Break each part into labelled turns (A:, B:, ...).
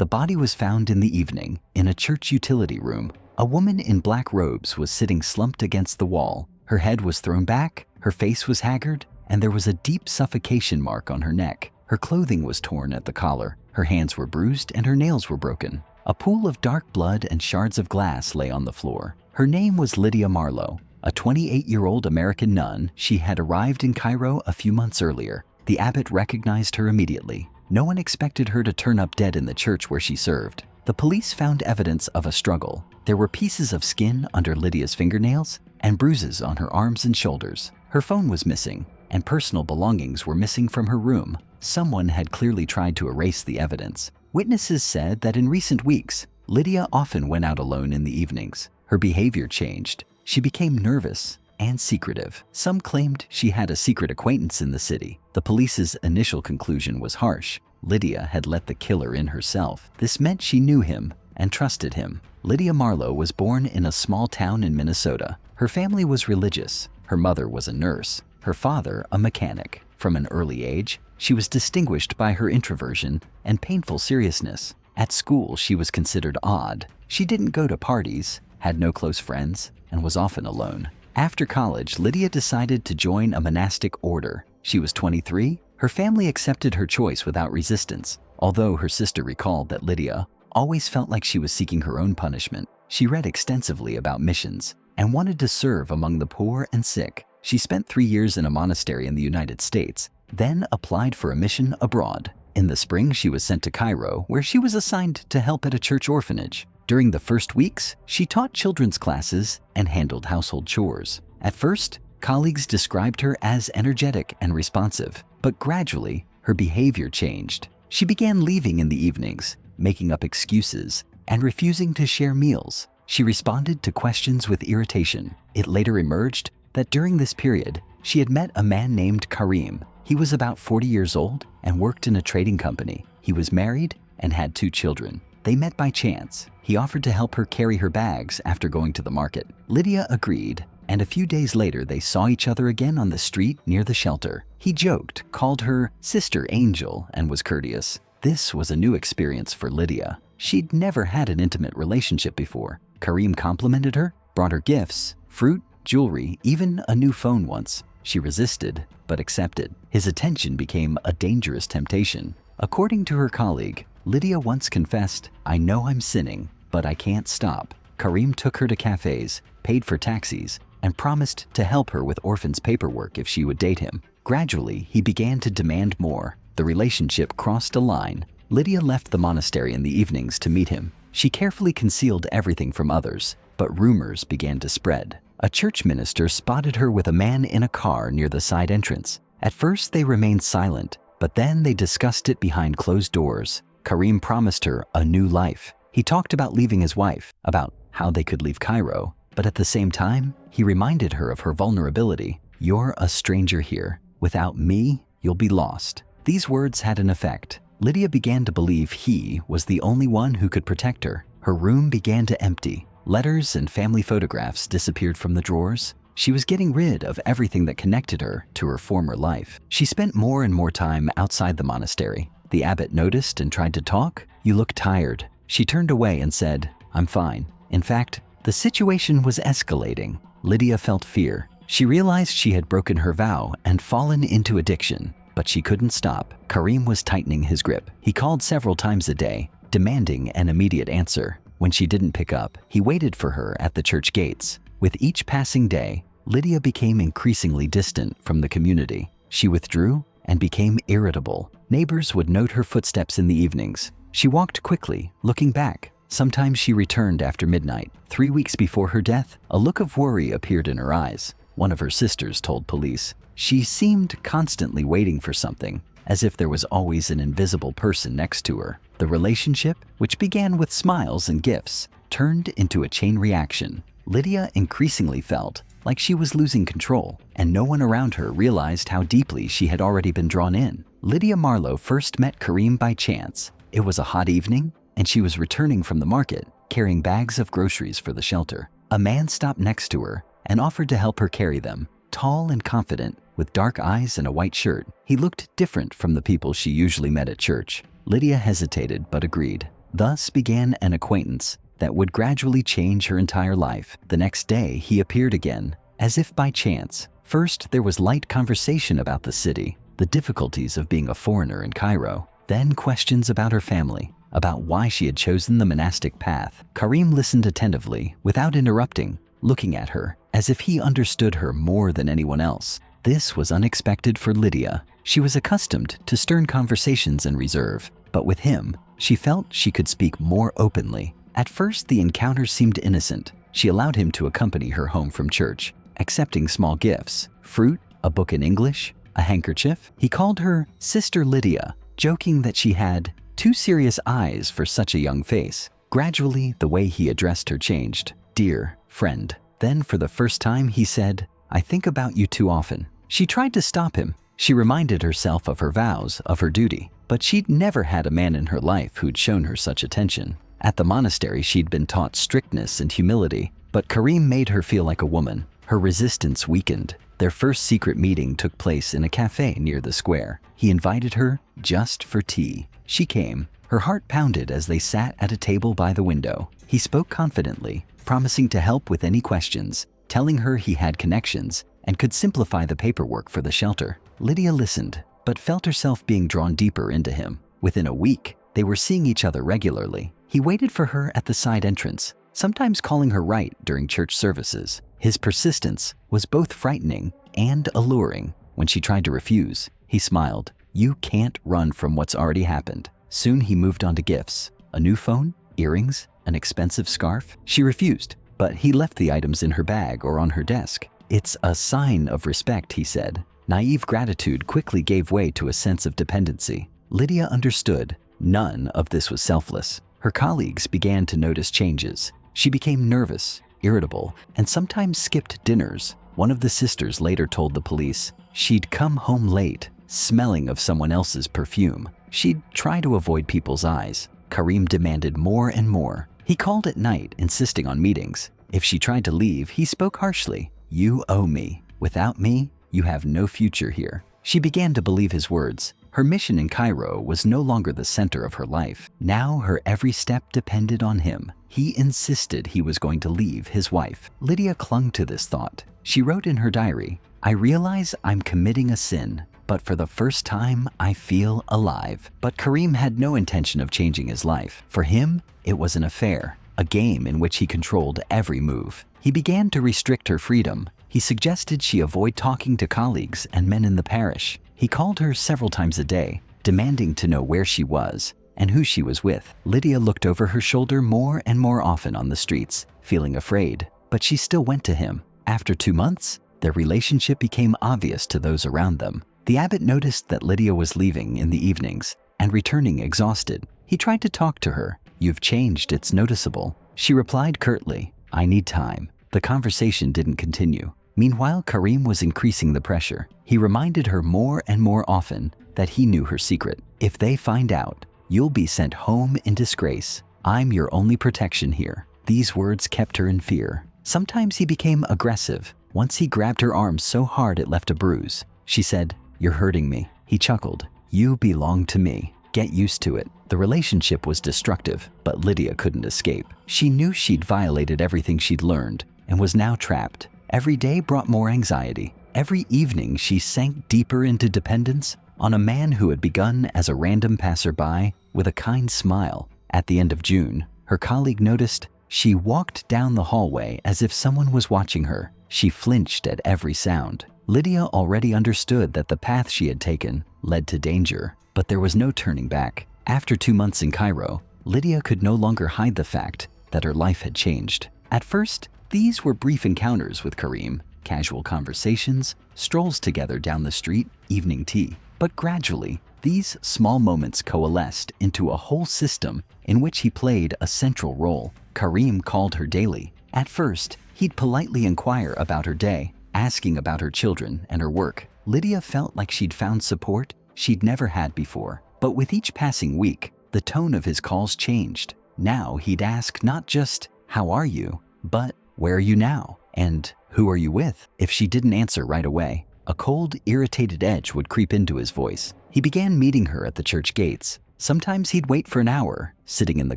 A: The body was found in the evening in a church utility room. A woman in black robes was sitting slumped against the wall. Her head was thrown back, her face was haggard, and there was a deep suffocation mark on her neck. Her clothing was torn at the collar, her hands were bruised, and her nails were broken. A pool of dark blood and shards of glass lay on the floor. Her name was Lydia Marlowe, a 28-year-old American nun. She had arrived in Cairo a few months earlier. The abbot recognized her immediately. No one expected her to turn up dead in the church where she served. The police found evidence of a struggle. There were pieces of skin under Lydia's fingernails and bruises on her arms and shoulders. Her phone was missing, and personal belongings were missing from her room. Someone had clearly tried to erase the evidence. Witnesses said that in recent weeks, Lydia often went out alone in the evenings. Her behavior changed. She became nervous and secretive. Some claimed she had a secret acquaintance in the city. The police's initial conclusion was harsh. Lydia had let the killer in herself. This meant she knew him and trusted him. Lydia Marlowe was born in a small town in Minnesota. Her family was religious. Her mother was a nurse, her father a mechanic. From an early age, she was distinguished by her introversion and painful seriousness. At school, she was considered odd. She didn't go to parties, had no close friends, and was often alone. After college, Lydia decided to join a monastic order. She was 23. Her family accepted her choice without resistance, although her sister recalled that Lydia always felt like she was seeking her own punishment. She read extensively about missions and wanted to serve among the poor and sick. She spent 3 years in a monastery in the United States, then applied for a mission abroad. In the spring, she was sent to Cairo, where she was assigned to help at a church orphanage. During the first weeks, she taught children's classes and handled household chores. At first, colleagues described her as energetic and responsive, but gradually, her behavior changed. She began leaving in the evenings, making up excuses, and refusing to share meals. She responded to questions with irritation. It later emerged that during this period, she had met a man named Karim. He was about 40 years old and worked in a trading company. He was married and had 2 children. They met by chance. He offered to help her carry her bags after going to the market. Lydia agreed, and a few days later they saw each other again on the street near the shelter. He joked, called her Sister Angel, and was courteous. This was a new experience for Lydia. She'd never had an intimate relationship before. Karim complimented her, brought her gifts, fruit, jewelry, even a new phone once. She resisted, but accepted. His attention became a dangerous temptation. According to her colleague, Lydia once confessed, "I know I'm sinning, but I can't stop." Karim took her to cafes, paid for taxis, and promised to help her with orphans' paperwork if she would date him. Gradually, he began to demand more. The relationship crossed a line. Lydia left the monastery in the evenings to meet him. She carefully concealed everything from others, but rumors began to spread. A church minister spotted her with a man in a car near the side entrance. At first, they remained silent, but then they discussed it behind closed doors. Karim promised her a new life. He talked about leaving his wife, about how they could leave Cairo, but at the same time, he reminded her of her vulnerability. "You're a stranger here. Without me, you'll be lost." These words had an effect. Lydia began to believe he was the only one who could protect her. Her room began to empty. Letters and family photographs disappeared from the drawers. She was getting rid of everything that connected her to her former life. She spent more and more time outside the monastery. The abbot noticed and tried to talk. "You look tired." She turned away and said, "I'm fine." In fact, the situation was escalating. Lydia felt fear. She realized she had broken her vow and fallen into addiction, but she couldn't stop. Karim was tightening his grip. He called several times a day, demanding an immediate answer. When she didn't pick up, he waited for her at the church gates. With each passing day, Lydia became increasingly distant from the community. She withdrew and became irritable. Neighbors would note her footsteps in the evenings. She walked quickly, looking back. Sometimes she returned after midnight. 3 weeks before her death, a look of worry appeared in her eyes. One of her sisters told police. She seemed constantly waiting for something, as if there was always an invisible person next to her. The relationship, which began with smiles and gifts, turned into a chain reaction. Lydia increasingly felt like she was losing control, and no one around her realized how deeply she had already been drawn in. Lydia Marlowe first met Karim by chance. It was a hot evening, and she was returning from the market, carrying bags of groceries for the shelter. A man stopped next to her and offered to help her carry them. Tall and confident, with dark eyes and a white shirt, he looked different from the people she usually met at church. Lydia hesitated but agreed. Thus began an acquaintance that would gradually change her entire life. The next day, he appeared again, as if by chance. First, there was light conversation about the city, the difficulties of being a foreigner in Cairo, then questions about her family, about why she had chosen the monastic path. Karim listened attentively, without interrupting, looking at her, as if he understood her more than anyone else. This was unexpected for Lydia. She was accustomed to stern conversations and reserve, but with him, she felt she could speak more openly. At first, the encounter seemed innocent. She allowed him to accompany her home from church, accepting small gifts, fruit, a book in English, a handkerchief. He called her Sister Lydia, joking that she had too serious eyes for such a young face. Gradually, the way he addressed her changed. Dear friend. Then, for the first time, he said, I think about you too often. She tried to stop him. She reminded herself of her vows, of her duty. But she'd never had a man in her life who'd shown her such attention. At the monastery, she'd been taught strictness and humility, but Karim made her feel like a woman. Her resistance weakened. Their first secret meeting took place in a cafe near the square. He invited her just for tea. She came. Her heart pounded as they sat at a table by the window. He spoke confidently, promising to help with any questions, telling her he had connections and could simplify the paperwork for the shelter. Lydia listened, but felt herself being drawn deeper into him. Within a week, they were seeing each other regularly. He waited for her at the side entrance, sometimes calling her right during church services. His persistence was both frightening and alluring. When she tried to refuse, he smiled. You can't run from what's already happened. Soon he moved on to gifts, a new phone, earrings, an expensive scarf. She refused, but he left the items in her bag or on her desk. It's a sign of respect, he said. Naive gratitude quickly gave way to a sense of dependency. Lydia understood. None of this was selfless. Her colleagues began to notice changes. She became nervous, irritable, and sometimes skipped dinners. One of the sisters later told the police she'd come home late, smelling of someone else's perfume. She'd try to avoid people's eyes. Karim demanded more and more. He called at night, insisting on meetings. If she tried to leave, he spoke harshly. You owe me. Without me, you have no future here. She began to believe his words. Her mission in Cairo was no longer the center of her life. Now her every step depended on him. He insisted he was going to leave his wife. Lydia clung to this thought. She wrote in her diary, I realize I'm committing a sin, but for the first time, I feel alive. But Karim had no intention of changing his life. For him, it was an affair, a game in which he controlled every move. He began to restrict her freedom. He suggested she avoid talking to colleagues and men in the parish. He called her several times a day, demanding to know where she was and who she was with. Lydia looked over her shoulder more and more often on the streets, feeling afraid, but she still went to him. After 2 months, their relationship became obvious to those around them. The abbot noticed that Lydia was leaving in the evenings and returning exhausted. He tried to talk to her. You've changed, it's noticeable. She replied curtly, I need time. The conversation didn't continue. Meanwhile, Karim was increasing the pressure. He reminded her more and more often that he knew her secret. If they find out, you'll be sent home in disgrace. I'm your only protection here. These words kept her in fear. Sometimes he became aggressive. Once he grabbed her arm so hard it left a bruise. She said, You're hurting me. He chuckled. You belong to me. Get used to it. The relationship was destructive, but Lydia couldn't escape. She knew she'd violated everything she'd learned and was now trapped. Every day brought more anxiety. Every evening she sank deeper into dependence on a man who had begun as a random passerby with a kind smile. At the end of June, her colleague noticed she walked down the hallway as if someone was watching her. She flinched at every sound. Lydia already understood that the path she had taken led to danger, but there was no turning back. After 2 months in Cairo, Lydia could no longer hide the fact that her life had changed. At first, these were brief encounters with Karim, casual conversations, strolls together down the street, evening tea. But gradually, these small moments coalesced into a whole system in which he played a central role. Karim called her daily. At first, he'd politely inquire about her day, asking about her children and her work. Lydia felt like she'd found support she'd never had before. But with each passing week, the tone of his calls changed. Now he'd ask not just, how are you, but where are you now? And who are you with? If she didn't answer right away, a cold, irritated edge would creep into his voice. He began meeting her at the church gates, Sometimes he'd wait for an hour, sitting in the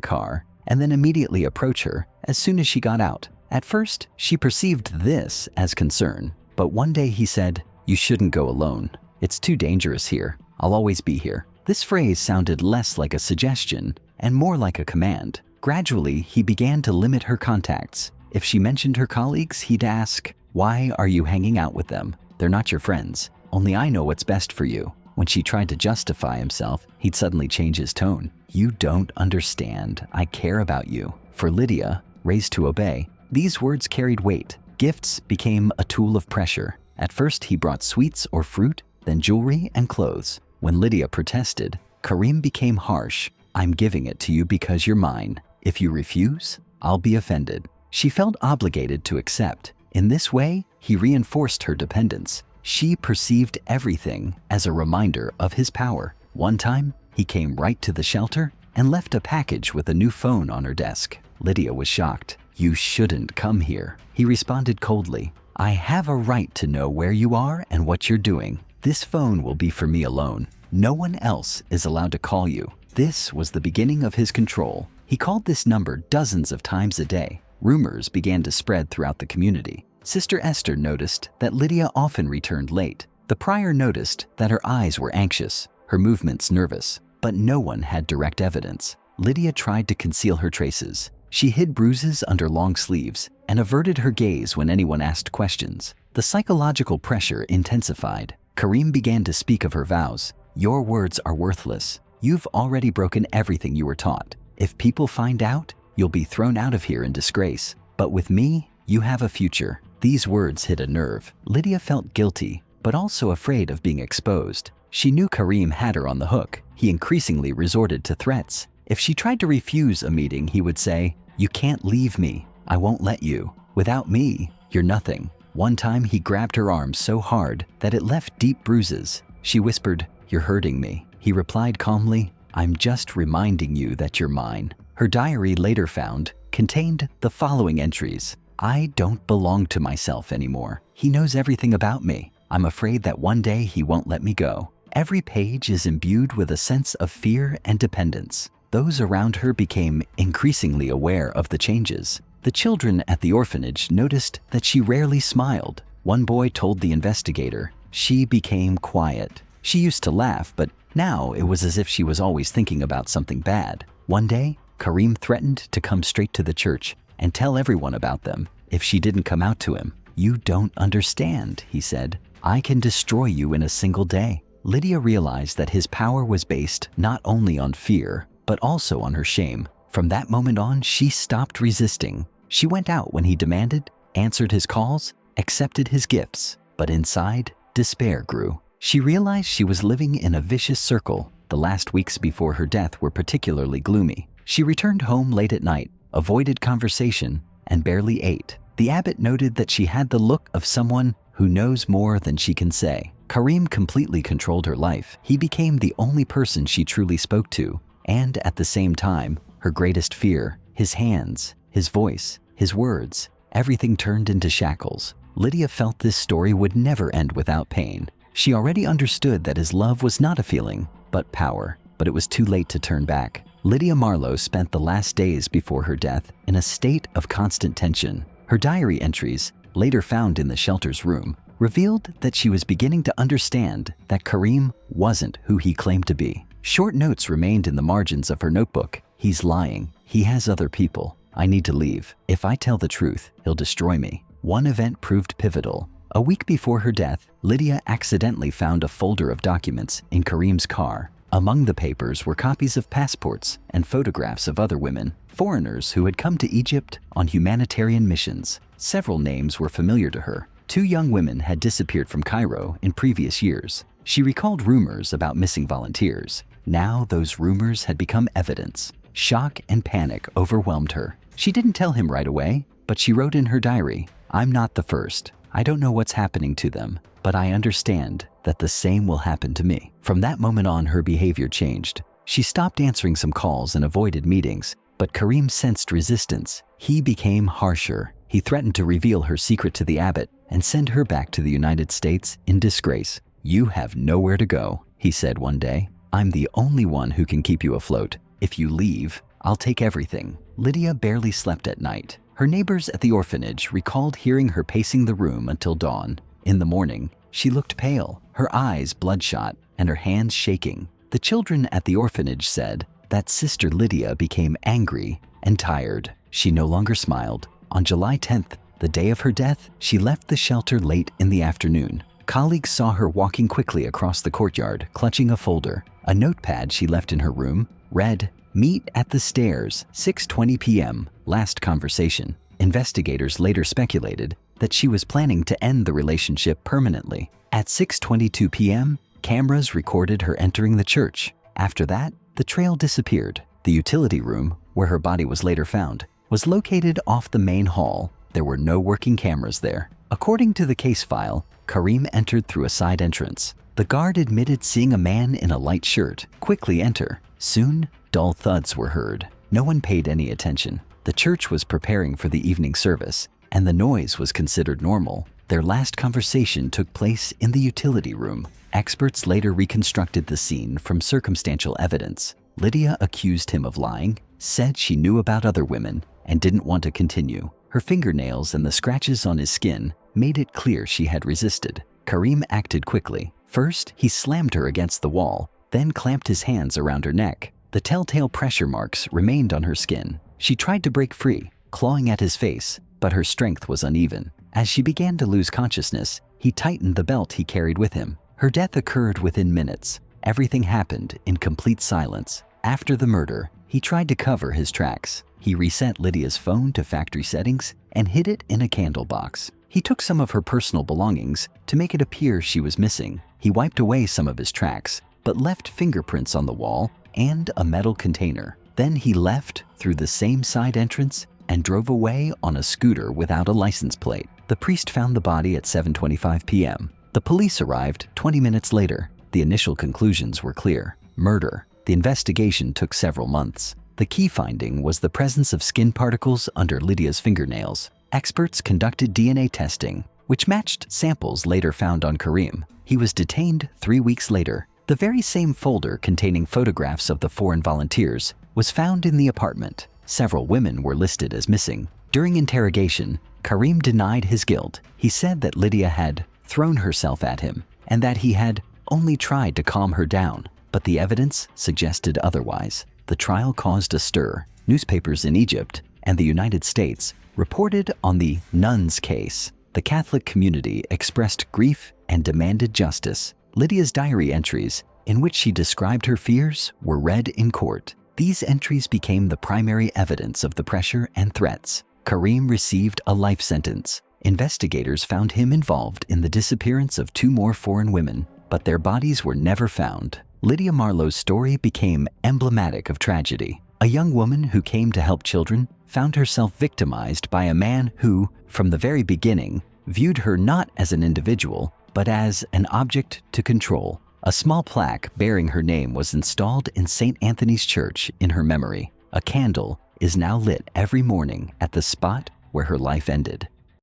A: car, and then immediately approach her as soon as she got out. At first, she perceived this as concern, but one day he said, "You shouldn't go alone. It's too dangerous here. I'll always be here." This phrase sounded less like a suggestion and more like a command. Gradually, he began to limit her contacts. If she mentioned her colleagues, he'd ask, "Why are you hanging out with them? They're not your friends. Only I know what's best for you." When she tried to justify himself, he'd suddenly change his tone. "You don't understand. I care about you." For Lydia, raised to obey, these words carried weight. Gifts became a tool of pressure. At first, he brought sweets or fruit, then jewelry and clothes. When Lydia protested, Karim became harsh. "I'm giving it to you because you're mine. If you refuse, I'll be offended." She felt obligated to accept. In this way, he reinforced her dependence. She perceived everything as a reminder of his power. One time, he came right to the shelter and left a package with a new phone on her desk. Lydia was shocked. "You shouldn't come here," he responded coldly. "I have a right to know where you are and what you're doing. This phone will be for me alone. No one else is allowed to call you." This was the beginning of his control. He called this number dozens of times a day. Rumors began to spread throughout the community. Sister Esther noticed that Lydia often returned late. The prior noticed that her eyes were anxious, her movements nervous, but no one had direct evidence. Lydia tried to conceal her traces. She hid bruises under long sleeves and averted her gaze when anyone asked questions. The psychological pressure intensified. Karim began to speak of her vows. "Your words are worthless. You've already broken everything you were taught. If people find out, you'll be thrown out of here in disgrace. But with me, you have a future." These words hit a nerve. Lydia felt guilty, but also afraid of being exposed. She knew Karim had her on the hook. He increasingly resorted to threats. If she tried to refuse a meeting, he would say, "You can't leave me. I won't let you. Without me, you're nothing." One time, he grabbed her arm so hard that it left deep bruises. She whispered, "You're hurting me." He replied calmly, "I'm just reminding you that you're mine." Her diary, later found, contained the following entries. "I don't belong to myself anymore. He knows everything about me. I'm afraid that one day he won't let me go." Every page is imbued with a sense of fear and dependence. Those around her became increasingly aware of the changes. The children at the orphanage noticed that she rarely smiled. One boy told the investigator, "She became quiet. She used to laugh, but now it was as if she was always thinking about something bad." One day, Karim threatened to come straight to the church and tell everyone about them if she didn't come out to him. "You don't understand," he said. "I can destroy you in a single day." Lydia realized that his power was based not only on fear, but also on her shame. From that moment on, she stopped resisting. She went out when he demanded, answered his calls, accepted his gifts. But inside, despair grew. She realized she was living in a vicious circle. The last weeks before her death were particularly gloomy. She returned home late at night, avoided conversation, and barely ate. The abbot noted that she had the look of someone who knows more than she can say. Karim completely controlled her life. He became the only person she truly spoke to, and at the same time, her greatest fear. His hands, his voice, his words, everything turned into shackles. Lydia felt this story would never end without pain. She already understood that his love was not a feeling, but power. But it was too late to turn back. Lydia Marlowe spent the last days before her death in a state of constant tension. Her diary entries, later found in the shelter's room, revealed that she was beginning to understand that Karim wasn't who he claimed to be. Short notes remained in the margins of her notebook. "He's lying. He has other people. I need to leave. If I tell the truth, he'll destroy me." One event proved pivotal. A week before her death, Lydia accidentally found a folder of documents in Karim's car. Among the papers were copies of passports and photographs of other women, foreigners who had come to Egypt on humanitarian missions. Several names were familiar to her. 2 young women had disappeared from Cairo in previous years. She recalled rumors about missing volunteers. Now those rumors had become evidence. Shock and panic overwhelmed her. She didn't tell him right away, but she wrote in her diary, "I'm not the first. I don't know what's happening to them, but I understand that the same will happen to me." From that moment on, her behavior changed. She stopped answering some calls and avoided meetings, but Karim sensed resistance. He became harsher. He threatened to reveal her secret to the abbot and send her back to the United States in disgrace. "You have nowhere to go," he said one day. I'm the only one who can keep you afloat. If you leave, I'll take everything. Lydia barely slept at night. Her neighbors at the orphanage recalled hearing her pacing the room until dawn. In the morning, she looked pale, her eyes bloodshot, and her hands shaking. The children at the orphanage said that Sister Lydia became angry and tired. She no longer smiled. On July 10th, the day of her death, she left the shelter late in the afternoon. Colleagues saw her walking quickly across the courtyard, clutching a folder. A notepad she left in her room read, "Meet at the stairs, 6:20 p.m., last conversation." Investigators later speculated that she was planning to end the relationship permanently. At 6:22 p.m., cameras recorded her entering the church. After that, the trail disappeared. The utility room, where her body was later found, was located off the main hall. There were no working cameras there. According to the case file, Karim entered through a side entrance. The guard admitted seeing a man in a light shirt quickly enter. Soon, dull thuds were heard. No one paid any attention. The church was preparing for the evening service, and the noise was considered normal. Their last conversation took place in the utility room. Experts later reconstructed the scene from circumstantial evidence. Lydia accused him of lying, said she knew about other women, and didn't want to continue. Her fingernails and the scratches on his skin made it clear she had resisted. Karim acted quickly. First, he slammed her against the wall, then clamped his hands around her neck. The telltale pressure marks remained on her skin. She tried to break free, clawing at his face, but her strength was uneven. As she began to lose consciousness, he tightened the belt he carried with him. Her death occurred within minutes. Everything happened in complete silence. After the murder, he tried to cover his tracks. He reset Lydia's phone to factory settings and hid it in a candle box. He took some of her personal belongings to make it appear she was missing. He wiped away some of his tracks, but left fingerprints on the wall and a metal container. Then he left through the same side entrance and drove away on a scooter without a license plate. The priest found the body at 7:25 p.m. The police arrived 20 minutes later. The initial conclusions were clear: murder. The investigation took several months. The key finding was the presence of skin particles under Lydia's fingernails. Experts conducted DNA testing, which matched samples later found on Karim. He was detained 3 weeks later. The very same folder containing photographs of the foreign volunteers was found in the apartment. Several women were listed as missing. During interrogation, Karim denied his guilt. He said that Lydia had thrown herself at him and that he had only tried to calm her down, but the evidence suggested otherwise. The trial caused a stir. Newspapers in Egypt and the United States reported on the nuns case. The Catholic community expressed grief and demanded justice. Lydia's diary entries, in which she described her fears, were read in court. These entries became the primary evidence of the pressure and threats. Karim received a life sentence. Investigators found him involved in the disappearance of 2 more foreign women, but their bodies were never found. Lydia Marlowe's story became emblematic of tragedy. A young woman who came to help children found herself victimized by a man who, from the very beginning, viewed her not as an individual, but as an object to control. A small plaque bearing her name was installed in St. Anthony's Church in her memory. A candle is now lit every morning at the spot where her life ended.